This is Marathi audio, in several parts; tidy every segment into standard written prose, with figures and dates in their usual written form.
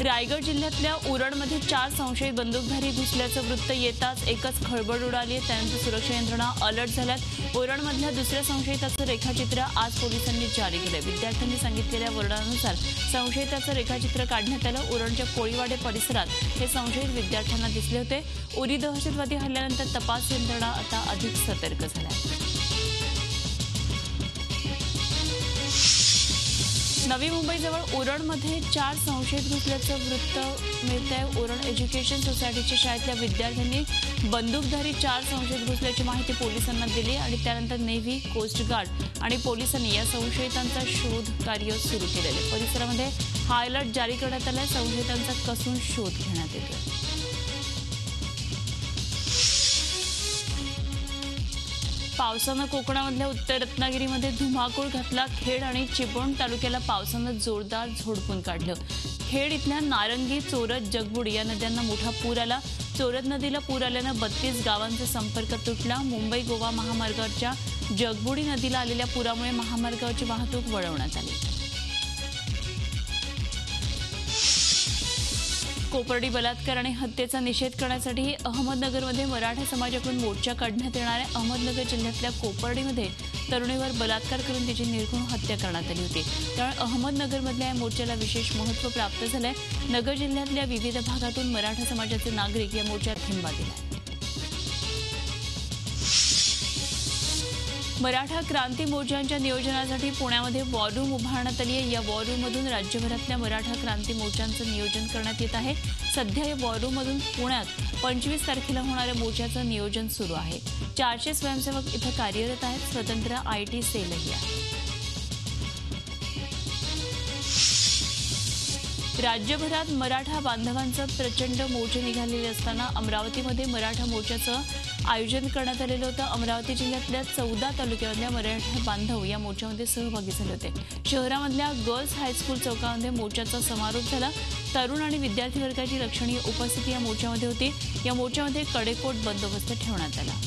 रायगड जिल्ह्यातल्या उरणमध्ये 4 संशयित बंदूकधारी घुसल्याचं वृत्त येताच एकच खळबळ उडाली आहे। त्यानंतर सुरक्षा यंत्रणा अलर्ट झाल्यात। उरणमधल्या दुसऱ्या संशयिताचं रेखाचित्र आज पोलिसांनी जारी केलंय। विद्यार्थ्यांनी सांगितलेल्या वर्णनानुसार संशयिताचं रेखाचित्र काढण्यात आलं। उरणच्या कोळीवाडे परिसरात हे संशयित विद्यार्थ्यांना दिसले होते। उरी दहशतवादी हल्ल्यानंतर तपास यंत्रणा आता अधिक सतर्क झाल्या आहे। नवी मुंबईजवळ उरणमध्ये 4 संशयित घुसल्याचं वृत्त मिळतंय। उरण एज्युकेशन सोसायटीच्या शाळेतल्या विद्यार्थ्यांनी बंदूकधारी 4 संशयित घुसल्याची माहिती पोलिसांना दिली आणि त्यानंतर नेव्ही, कोस्ट गार्ड आणि पोलिसांनी या संशयितांचा शोध कार्य सुरू केलेले। परिसरामध्ये हाय अलर्ट जारी करण्यात आलाय। संशयितांचा कसून शोध घेण्यात येतोय। पावसानं कोकणामधल्या उत्तर रत्नागिरीमध्ये धुमाकूळ घातला। खेड आणि चिपळूण तालुक्याला पावसानं जोरदार झोडपून काढलं। खेड इथल्या नारंगी, चोरद, जगबुडी या नद्यांना मोठा पूर आला। चोरद नदीला पूर आल्यानं 32 गावांचा संपर्क तुटला। मुंबई गोवा महामार्गावरच्या जगबुडी नदीला आलेल्या पुरामुळे महामार्गावरची वाहतूक वळवण्यात आली। कोपर्डी बलात्कार आणि हत्येचा निषेध करण्यासाठी अहमदनगरमध्ये मराठा समाजाकडून मोर्चा काढण्यात येणार आहे। अहमदनगर जिल्ह्यातल्या कोपर्डीमध्ये तरुणीवर बलात्कार करून तिची निर्घृण हत्या करण्यात आली होती। त्यामुळे अहमदनगरमधल्या या मोर्चाला विशेष महत्त्व प्राप्त झालंय। नगर जिल्ह्यातल्या विविध भागातून मराठा समाजाचे नागरिक या मोर्चात हिंबा दिलाय। मराठा क्रांती मोर्चांच्या नियोजनासाठी पुण्यामध्ये वॉर रूम उभारण्यात आली आहे। या वॉर रूममधून राज्यभरातल्या मराठा क्रांती मोर्चांचं नियोजन करण्यात येत आहे। सध्या या वॉर रूममधून पुण्यात 25 तारखेला होणाऱ्या मोर्चाचं नियोजन सुरू आहे। 400 स्वयंसेवक इथं कार्यरत आहेत। स्वतंत्र IT सेलही आहे। राज्यभरात मराठा बांधवांचं प्रचंड मोर्चे निघालेले असताना अमरावतीमध्ये मराठा मोर्चाचं आयोजन करण्यात आलेलं होतं। अमरावती जिल्ह्यातल्या 14 तालुक्यामधल्या मराठा बांधव या मोर्चामध्ये सहभागी झाले होते। शहरामधल्या गर्ल्स हायस्कूल चौकामध्ये मोर्चाचा समारोप झाला। तरुण आणि विद्यार्थी वर्गाची लक्षणीय उपस्थिती या मोर्चामध्ये होती। या मोर्चामध्ये कडेकोट बंदोबस्त ठेवण्यात आला।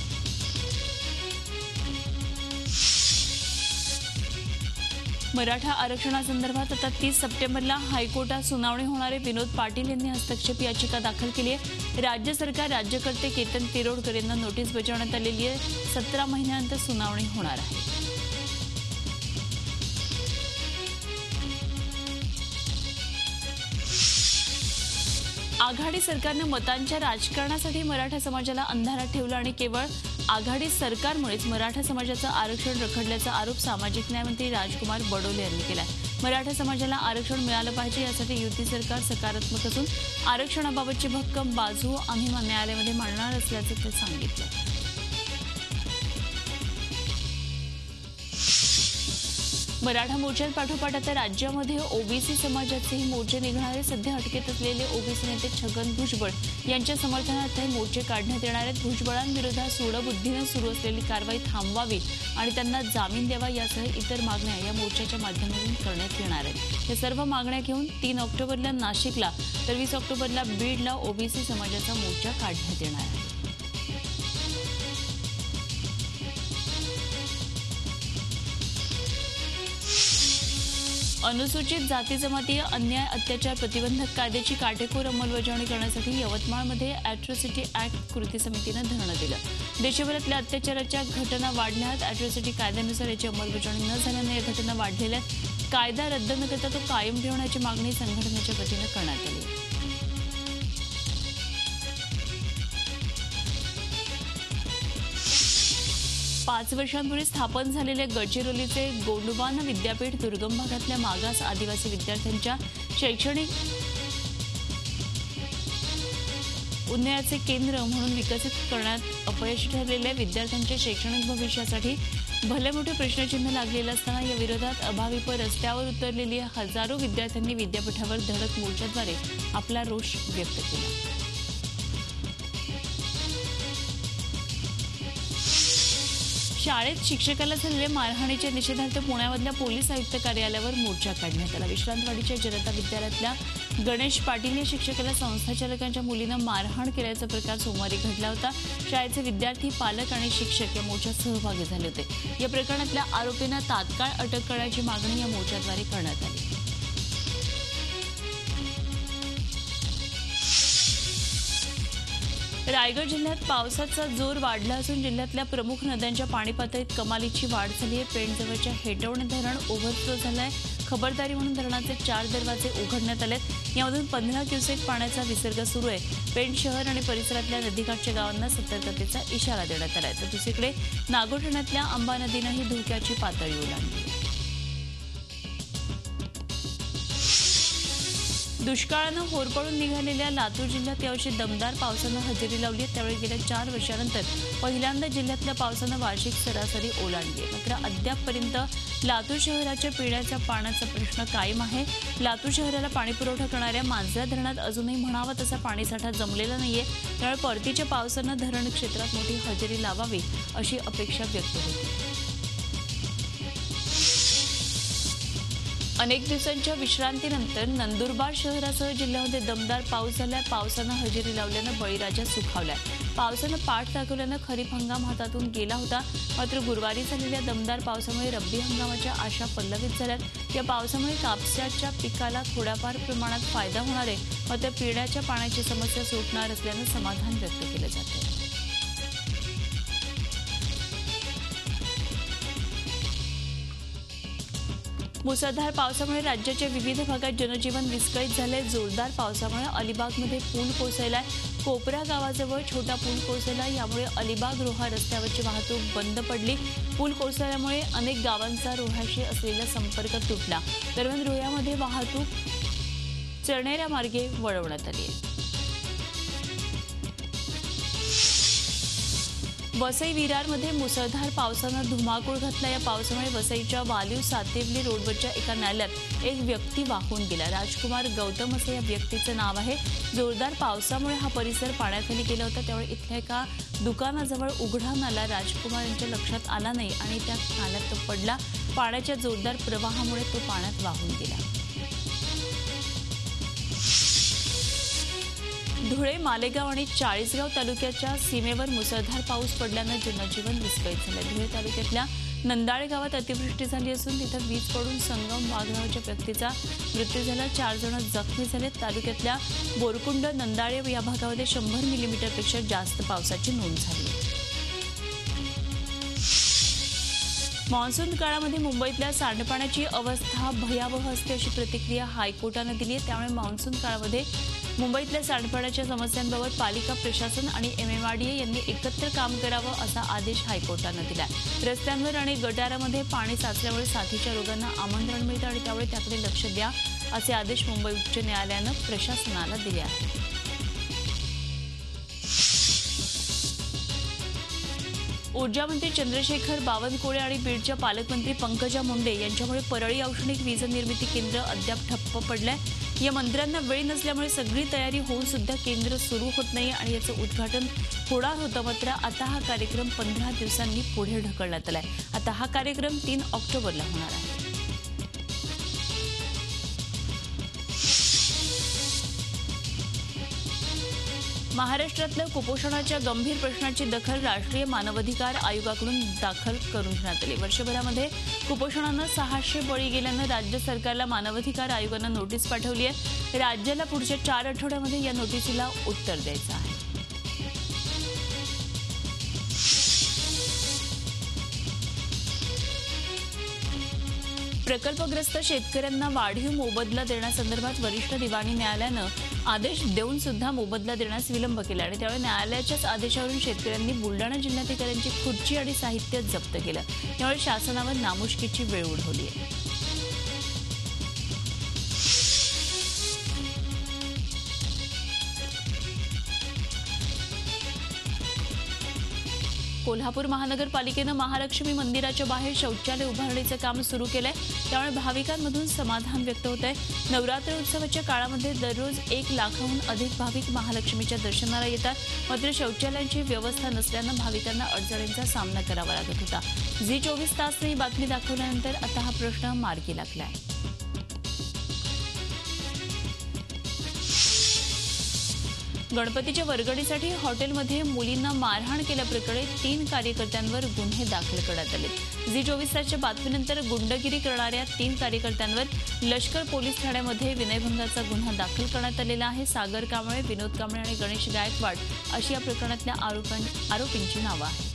मराठा आरक्षणासंदर्भात आता 30 सप्टेंबरला हायकोर्टात सुनावणी होणार आहे। विनोद पाटील यांनी हस्तक्षेप याचिका दाखल केली आहे। राज्य सरकार राज्यकर्ते केतन तिरोडकर यांना नोटीस बजावण्यात आलेली आहे। 17 महिन्यानंतर सुनावणी होणार आहे। आघाडी सरकारनं मतांच्या राजकारणासाठी मराठा समाजाला अंधारात ठेवलं आणि केवळ आघाडी सरकारमुळेच मराठा समाजाचं आरक्षण रखडल्याचा आरोप सामाजिक न्यायमंत्री राजकुमार बडोले यांनी केलाय। मराठा समाजाला आरक्षण मिळालं पाहिजे यासाठी युती सरकार सकारात्मक असून आरक्षणाबाबतची भक्कम बाजू आम्ही न्यायालयामध्ये मांडणार असल्याचं ते सांगितलं। मराठा मोर्चांपाठोपाठ आता राज्यामध्ये ओबीसी समाजाचेही मोर्चे निघणार आहेत। सध्या अटकेत असलेले ओबीसी नेते छगन भुजबळ यांच्या समर्थनार्थ हे मोर्चे काढण्यात येणार आहेत। भुजबळांविरोधात सूडबुद्धीनं सुरू असलेली कारवाई थांबवावी आणि त्यांना जामीन द्यावा यासह इतर मागण्या या मोर्चाच्या माध्यमातून करण्यात येणार आहेत। या सर्व मागण्या घेऊन 3 ऑक्टोबरला नाशिकला तर 20 ऑक्टोबरला बीडला ओबीसी समाजाचा मोर्चा काढण्यात येणार आहे। अनुसूचित जाती जमाती अन्याय अत्याचार प्रतिबंधक कायद्याची काटेकोर अंमलबजावणी करण्यासाठी यवतमाळमध्ये अॅट्रॉसिटी ॲक्ट कृती समितीनं धरणं दिलं। देशभरातल्या अत्याचाराच्या घटना वाढल्या आहेत। अॅट्रॉसिटी कायद्यानुसार याची अंमलबजावणी न झाल्याने या घटना वाढलेल्या आहेत। कायदा रद्द न करता तो कायम ठेवण्याची मागणी संघटनेच्या वतीनं करण्यात आली। 5 वर्षांपूर्वी स्थापन झालेले गडचिरोलीचे गोंडवाना विद्यापीठ दुर्गम भागातल्या मागास आदिवासी विद्यार्थ्यांच्या शैक्षणिक उन्नयनाचे केंद्र म्हणून विकसित करण्यात अपयशी ठरलेल्या विद्यार्थ्यांच्या शैक्षणिक भविष्यासाठी भले मोठे प्रश्नचिन्ह लागलेलं असताना या विरोधात अभाविप रस्त्यावर उतरलेली हजारो विद्यार्थ्यांनी विद्यापीठावर धडक मोर्चाद्वारे आपला रोष व्यक्त केला। शाळेत शिक्षकाला झालेल्या मारहाणीच्या निषेधार्थ पुण्यामधल्या पोलीस आयुक्त कार्यालयावर मोर्चा काढण्यात आला। विश्रांतवाडीच्या जनता विद्यालयातल्या गणेश पाटील या शिक्षकाला संस्थाचालकांच्या मुलीनं मारहाण केल्याचा प्रकार सोमवारी घडला होता। शाळेचे विद्यार्थी, पालक आणि शिक्षक या मोर्चात सहभागी झाले होते। या प्रकरणातल्या आरोपींना तात्काळ अटक करण्याची मागणी या मोर्चाद्वारे करण्यात आली। रायगड जिल्ह्यात पावसाचा जोर वाढला असून जिल्ह्यातल्या प्रमुख नद्यांच्या पाणी पातळीत कमालीची वाढ झाली आहे. पेणजवळच्या हेटवणे धरण ओव्हरफ्लो झालंय. खबरदारी म्हणून धरणाचे 4 दरवाजे उघडण्यात आलेत. यामधून 15 क्युसेक पाण्याचा विसर्ग सुरू आहे. पेण शहर आणि परिसरातल्या नदीकाठच्या गावांना सतर्कतेचा इशारा देण्यात आलाय. तर दुसरीकडे नागोठण्यातल्या आंबा नदीनंही धोक्याची पातळी ओलांडली. दुष्काळानं होरपळून निघालेल्या लातूर जिल्ह्यात यावर्षी दमदार पावसानं हजेरी लावली आहे. त्यावेळी गेल्या 4 वर्षांनंतर पहिल्यांदा जिल्ह्यातल्या पावसानं वार्षिक सरासरी ओलांडली आहे. मात्र अद्यापपर्यंत लातूर शहराच्या पिण्याच्या पाण्याचा प्रश्न कायम आहे. लातूर शहराला पाणीपुरवठा करणाऱ्या मांजरा धरणात अजूनही म्हणावा तसा पाणीसाठा जमलेला नाहीये. त्यामुळे परतीच्या पावसानं धरण क्षेत्रात मोठी हजेरी लावावी अशी अपेक्षा व्यक्त होती. अनेक दिवसांच्या विश्रांतीनंतर नंदुरबार शहरासह जिल्ह्यामध्ये दमदार पाऊस झालाय. पावसानं हजेरी लावल्यानं बळीराजा सुखावलाय. पावसानं पाठ दाखवल्यानं खरीप हंगाम हातातून गेला होता. मात्र गुरुवारी झालेल्या दमदार पावसामुळे रब्बी हंगामाच्या आशा पल्लवित झाल्यात. या पावसामुळे कापसाच्या पिकाला थोड्याफार प्रमाणात फायदा होणार आहे. मात्र पिण्याच्या पाण्याची समस्या सुटणार असल्यानं समाधान व्यक्त केलं जात आहे. मुसळधार पावसामुळे राज्याच्या विविध भागात जनजीवन विस्कळीत झाले. जोरदार पावसामुळे अलिबागमध्ये पूल कोसळलाय. कोपरा गावाजवळ छोटा पूल कोसळला. यामुळे अलिबाग रोहा रस्त्यावरची वाहतूक बंद पडली. पूल कोसळल्यामुळे अनेक गावांचा रोह्याशी असलेला संपर्क तुटला. दरम्यान रोह्यामध्ये वाहतूक चरण्याऱ्या मार्गे वळवण्यात आली आहे. वसई विरारमध्ये मुसळधार पावसानं धुमाकूळ घातला. या पावसामुळे वसईच्या वालीव सातेवली रोडवरच्या एका नाल्यात एक व्यक्ती वाहून गेला. राजकुमार गौतम असं या व्यक्तीचं नाव आहे. जोरदार पावसामुळे हा परिसर पाण्याखाली गेला होता. त्यामुळे इथल्या एका दुकानाजवळ उघडा नाला राजकुमार यांच्या लक्षात आला नाही आणि त्या नाल्यात तो पडला. पाण्याच्या जोरदार प्रवाहामुळे तो पाण्यात वाहून गेला. धुळे, मालेगाव आणि चाळीसगाव तालुक्याच्या सीमेवर मुसळधार पाऊस पडल्यानं जनजीवन विस्कळीत झालं. धुळे तालुक्यातल्या नंदाळे गावात अतिवृष्टी झाली असून तिथं वीज पडून संगम वाघरावच्या व्यक्तीचा मृत्यू झाला. 4 जण जखमी झाले. तालुक्यातल्या बोरकुंड, नंदाळे या भागामध्ये 100 मिलीमीटरपेक्षा जास्त पावसाची नोंद झाली. मान्सून काळामध्ये मुंबईतल्या सांडपाण्याची अवस्था भयावह असते अशी प्रतिक्रिया हायकोर्टानं दिली आहे. त्यामुळे मान्सून काळामध्ये मुंबईतल्या सांडपाण्याच्या समस्यांबाबत पालिका प्रशासन आणि MMRDA यांनी एकत्र काम करावं असा आदेश हायकोर्टानं दिला. रस्त्यांवर आणि गटारामध्ये पाणी साचल्यामुळे साथीच्या रोगांना आमंत्रण मिळतं आणि त्यामुळे त्याकडे लक्ष द्या असे आदेश मुंबई उच्च न्यायालयानं प्रशासनाला दिले आहेत. ऊर्जा मंत्री चंद्रशेखर बावनकुळे आणि बीडच्या पालकमंत्री पंकजा मुंडे यांच्यामुळे परळी औष्णिक वीज निर्मिती केंद्र अद्याप ठप्प पडलंय. या मंत्र्यांना वेळ नसल्यामुळे सगळी तयारी होऊन सुद्धा केंद्र सुरू होत नाही आणि याचं उद्घाटन होणार होतं. मात्र आता हा कार्यक्रम 15 दिवसांनी पुढे ढकलण्यात आलाय. आता हा कार्यक्रम 3 ऑक्टोबरला होणार आहे. महाराष्ट्रातल्या कुपोषणाच्या गंभीर प्रश्नाची दखल राष्ट्रीय मानवाधिकार आयोगाकडून दाखल करून घेण्यात आली. वर्षभरामध्ये कुपोषणानं 600 बळी गेल्यानं राज्य सरकारला मानवाधिकार आयोगानं नोटीस पाठवली आहे. राज्याला पुढच्या 4 आठवड्यामध्ये या नोटीसीला उत्तर द्यायचं आहे. प्रकल्पग्रस्त शेतकऱ्यांना वाढीव मोबदला देण्यासंदर्भात वरिष्ठ दिवाणी न्यायालयानं आदेश देऊन सुद्धा मोबदला देण्यास विलंब केला आणि त्यामुळे न्यायालयाच्याच आदेशावरून शेतकऱ्यांनी बुलडाणा जिल्हाधिकाऱ्यांची खुर्ची आणि साहित्य जप्त केलं. त्यामुळे शासनावर नामुष्कीची वेळ ओढवली आहे. कोल्हापूर महानगरपालिकेनं महालक्ष्मी मंदिराच्या बाहेर शौचालय उभारणीचं काम सुरू केलंय. त्यामुळे भाविकांमधून समाधान व्यक्त होत आहे. नवरात्र उत्सवाच्या काळामध्ये दररोज 1 लाखाहून अधिक भाविक महालक्ष्मीच्या दर्शनाला येतात. मात्र शौचालयांची व्यवस्था नसल्यानं भाविकांना अडचणींचा सामना करावा लागत होता. झी 24 तासने ही बातमी दाखवल्यानंतर आता हा प्रश्न मार्गी लागलाय. गणपतीच्या वर्गणीसाठी हॉटेलमध्ये मुलींना मारहाण केल्याप्रकरणी 3 कार्यकर्त्यांवर गुन्हे दाखल करण्यात आले। झी 24 तासच्या बातमीनंतर गुंडगिरी करणाऱ्या 3 कार्यकर्त्यांवर लष्कर पोलीस ठाण्यामध्ये विनयभंगाचा गुन्हा दाखल करण्यात आलेला आहे। सागर कांबळे, विनोद कांबळे आणि गणेश गायकवाड अशी या प्रकरणातल्या आरोपींची नावं आहेत।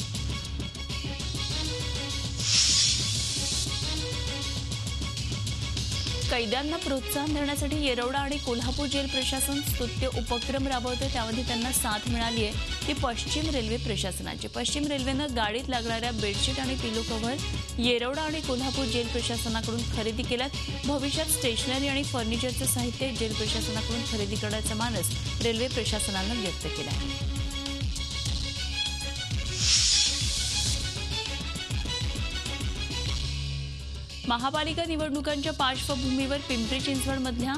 कैद्यांना प्रोत्साहन देण्यासाठी येरवडा आणि कोल्हापूर जेल प्रशासन स्तुत्य उपक्रम राबवते। त्यामध्ये त्यांना साथ मिळाली आहे ती पश्चिम रेल्वे प्रशासनाची। पश्चिम रेल्वेनं गाडीत लागणाऱ्या बेडशीट आणि पिलो कव्हर येरवडा आणि कोल्हापूर जेल प्रशासनाकडून खरेदी केल्यात। भविष्यात स्टेशनरी आणि फर्निचरचं साहित्य जेल प्रशासनाकडून खरेदी करण्याचा मानस रेल्वे प्रशासनानं व्यक्त केला आहे। महापालिका निवडणुकांच्या पार्श्वभूमीवर पिंपरी चिंचवडमधल्या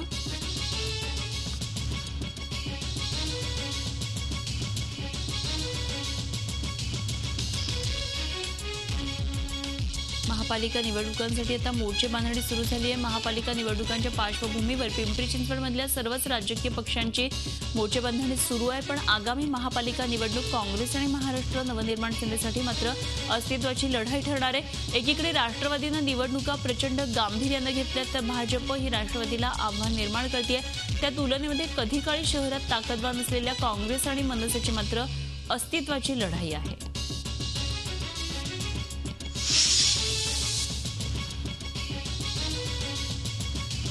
महापालिका निवडणुकांसाठी आता मोर्चे बांधणी सुरू झाली आहे। महापालिका निवडणुकांच्या पार्श्वभूमीवर पिंपरी चिंचवडमधल्या सर्वच राजकीय पक्षांची मोर्चे बांधणी सुरू आहे। पण आगामी महापालिका निवडणूक काँग्रेस आणि महाराष्ट्र नवनिर्माण सेनेसाठी मात्र अस्तित्वाची लढाई ठरणार आहे। एकीकडे राष्ट्रवादीनं निवडणुका प्रचंड गांभीर्यानं घेतल्या तर भाजप ही राष्ट्रवादीला आव्हान निर्माण करते। त्या तुलनेमध्ये कधी काळी शहरात ताकदवान असलेल्या काँग्रेस आणि मनसेची मात्र अस्तित्वाची लढाई आहे।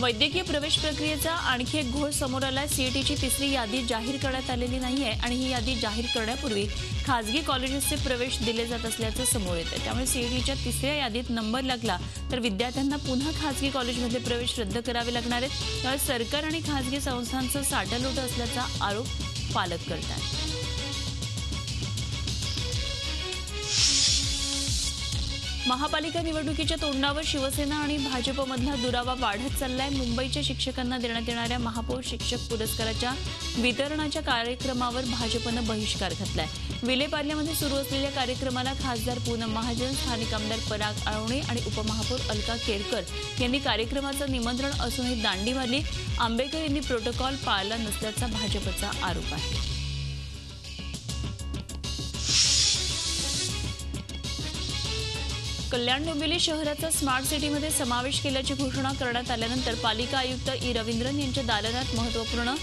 वैद्यकीय प्रवेश प्रक्रियेचा आणखी एक घोळ समोर आला। सीईटीची तिसरी यादी जाहीर करण्यात आलेली नाहीये आणि ही यादी जाहीर करण्यापूर्वी खासगी कॉलेजेसचे प्रवेश दिले जात असल्याचं समोर येतं। त्यामुळे सीईटीच्या तिसऱ्या यादीत नंबर लागला तर विद्यार्थ्यांना पुन्हा खासगी कॉलेजमधले प्रवेश रद्द करावे लागणार आहेत। त्यामुळे सरकार आणि खासगी संस्थांचं साठालोट असल्याचा आरोप पालक करतात। महापालिका निवडणुकीच्या तोंडावर शिवसेना आणि भाजपमधला दुरावा वाढत चाललाय। मुंबईच्या शिक्षकांना देण्यात येणाऱ्या महापौर शिक्षक पुरस्काराच्या वितरणाच्या कार्यक्रमावर भाजपनं बहिष्कार घातलाय। विलेपार्ल्यामध्ये सुरू असलेल्या कार्यक्रमाला खासदार पूनम महाजन, स्थानिक आमदार पराग आळवणे आणि उपमहापौर अलका केरकर यांनी कार्यक्रमाचं निमंत्रण असूनही दांडी मारली। आंबेकर यांनी प्रोटोकॉल पाळला नसल्याचा भाजपचा आरोप आहे। कल्याण डोंबिवली शहराचा स्मार्ट सिटीमध्ये समावेश केल्याची घोषणा करण्यात आल्यानंतर पालिका आयुक्त ई रवींद्रन यांच्या दालनात महत्त्वपूर्ण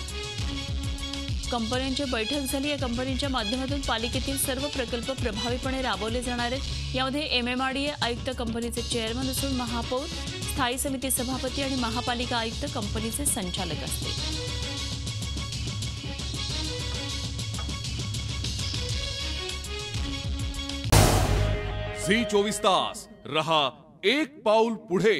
कंपन्यांची बैठक झाली। या कंपनीच्या माध्यमातून पालिकेतील सर्व प्रकल्प प्रभावीपणे राबवले जाणार आहेत। यामध्ये MMRDA आयुक्त कंपनीचे चेअरमन असून महापौर, स्थायी समिती सभापती आणि महापालिका आयुक्त कंपनीचे संचालक असतील। झी 24 तास रहा एक पाऊल पुढे।